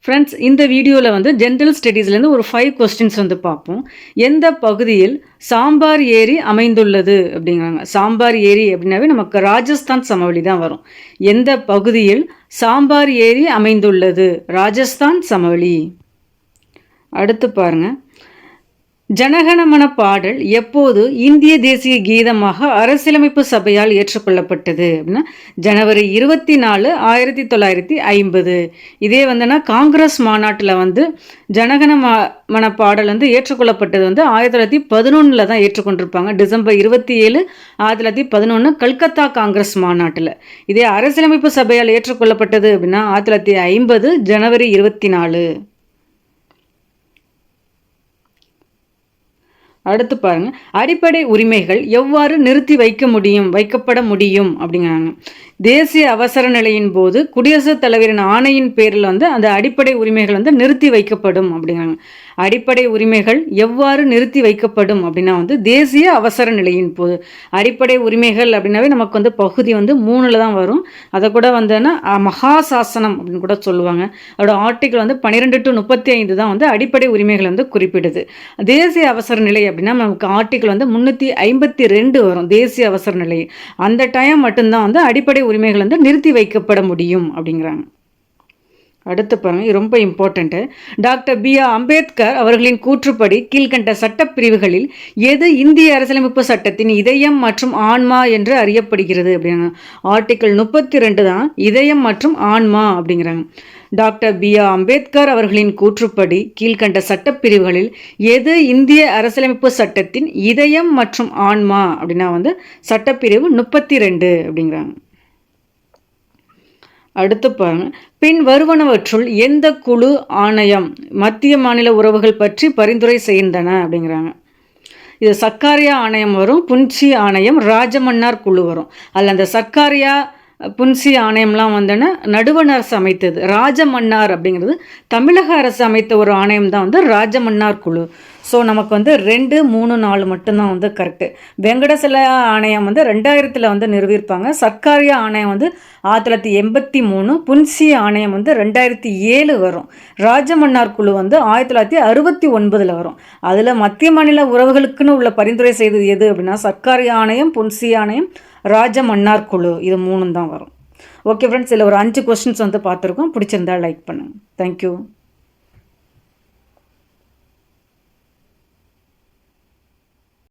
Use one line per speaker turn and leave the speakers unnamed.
Friends, இந்த வீடியோவில் வந்து ஜென்ரல் ஸ்டடீஸ்லேருந்து ஒரு 5 கொஸ்டின்ஸ் வந்து பார்ப்போம். எந்த பகுதியில் சாம்பார் ஏரி அமைந்துள்ளது அப்படிங்கிறாங்க. சாம்பார் ஏரி அப்படின்னாவே நமக்கு ராஜஸ்தான் சமவெளி தான் வரும். எந்த பகுதியில் சாம்பார் ஏரி அமைந்துள்ளது? ராஜஸ்தான் சமவெளி. அடுத்து பாருங்க, ஜனகணமன பாடல் எப்போது இந்திய தேசிய கீதமாக அரசியலமைப்பு சபையால் ஏற்றுக்கொள்ளப்பட்டது அப்படின்னா ஜனவரி 24, 1950. இதே வந்துன்னா காங்கிரஸ் மாநாட்டில் வந்து ஜனகணமன பாடல் வந்து ஏற்றுக்கொள்ளப்பட்டது வந்து 1911 தான் ஏற்றுக்கொண்டிருப்பாங்க. டிசம்பர் 27, 1911 கல்கத்தா காங்கிரஸ் மாநாட்டில். இதே அரசியலமைப்பு சபையால் ஏற்றுக்கொள்ளப்பட்டது அப்படின்னா 1950 ஜனவரி 24. அடுத்து பாருங்க, அடிப்படை உரிமைகள் எவ்வாறு நிறுத்தி வைக்கப்பட முடியும் அப்படிங்கிறாங்க. தேசிய அவசர நிலையின் போது குடியரசுத் தலைவரின் ஆணையின் பேரில் வந்து அந்த அடிப்படை உரிமைகள் வந்து நிறுத்தி வைக்கப்படும் அப்படிங்கிறாங்க. அடிப்படை உரிமைகள் எவ்வாறு நிறுத்தி வைக்கப்படும் அப்படின்னா வந்து தேசிய அவசர நிலையின் போது. அடிப்படை உரிமைகள் அப்படின்னாவே நமக்கு வந்து பகுதி வந்து 3ல் தான் வரும். அதை கூட வந்தோன்னா மகாசாசனம் அப்படின்னு கூட சொல்லுவாங்க. அதோட ஆர்டிகிள் வந்து 12 to 35 தான் வந்து அடிப்படை உரிமைகள் வந்து குறிப்பிடுது. தேசிய அவசர நிலை அப்படின்னா நமக்கு ஆர்டிகிள் வந்து 352 வரும். தேசிய அவசர நிலை அந்த டைம் மட்டும்தான் வந்து அடிப்படை உரிமைகள் வந்து நிறுத்தி வைக்கப்பட முடியும் அப்படிங்கிறாங்க. அடுத்து பாருங்க, இது ரொம்ப இம்பார்ட்டண்ட்டு. Doctor B.R. அம்பேத்கர் அவர்களின் கூற்றுப்படி கீழ்கண்ட சட்டப்பிரிவுகளில் எது இந்திய அரசியலமைப்பு சட்டத்தின் இதயம் மற்றும் ஆன்மா என்று அறியப்படுகிறது அப்படிங்கிறாங்க. ஆர்டிகிள் 32 தான் இதயம் மற்றும் ஆன்மா அப்படிங்கிறாங்க. Doctor B.R. அம்பேத்கர் அவர்களின் கூற்றுப்படி கீழ்கண்ட சட்டப்பிரிவுகளில் எது இந்திய அரசியலமைப்பு சட்டத்தின் இதயம் மற்றும் ஆன்மா அப்படின்னா வந்து சட்டப்பிரிவு 32 அப்படிங்கிறாங்க. அடுத்து பாருங்க, பின் வருவனவற்றுள் எந்த குழு ஆணையம் மத்திய மாநில உறவுகள் பற்றி பரிந்துரை செய்கின்றன அப்படிங்கிறாங்க. இது சர்க்காரியா ஆணையம் வரும், புன்சி ஆணையம், ராஜமன்னார் குழு வரும். அதில் அந்த சர்க்காரியா புன்சி ஆணையம்லாம் வந்தோன்னா நடுவண் அரசு அமைத்தது. ராஜமன்னார் அப்படிங்கிறது தமிழக அரசு அமைத்த ஒரு ஆணையம் தான் வந்து ராஜமன்னார் குழு. ஸோ நமக்கு வந்து 2, 3, 4 மட்டும்தான் வந்து கரெக்டு. வெங்கடசலா ஆணையம் வந்து 2000 வந்து நிறுவியிருப்பாங்க. சர்க்காரியா ஆணையம் வந்து 1983, புன்சி ஆணையம் வந்து 2007 வரும். ராஜமன்னார் குழு வந்து 1969 வரும். அதில் மத்திய மாநில உறவுகளுக்குன்னு உள்ள பரிந்துரை செய்தது எது அப்படின்னா சர்க்காரியா ஆணையம், புன்சி ஆணையம், ராஜமன்னார் குழு, இது 3 தான் வரும். ஓகே ஃப்ரெண்ட்ஸ், இதில் ஒரு 5 கொஸ்டின்ஸ் வந்து பார்த்துருக்கோம். பிடிச்சிருந்தா லைக் பண்ணுங்கள். தேங்க்யூ.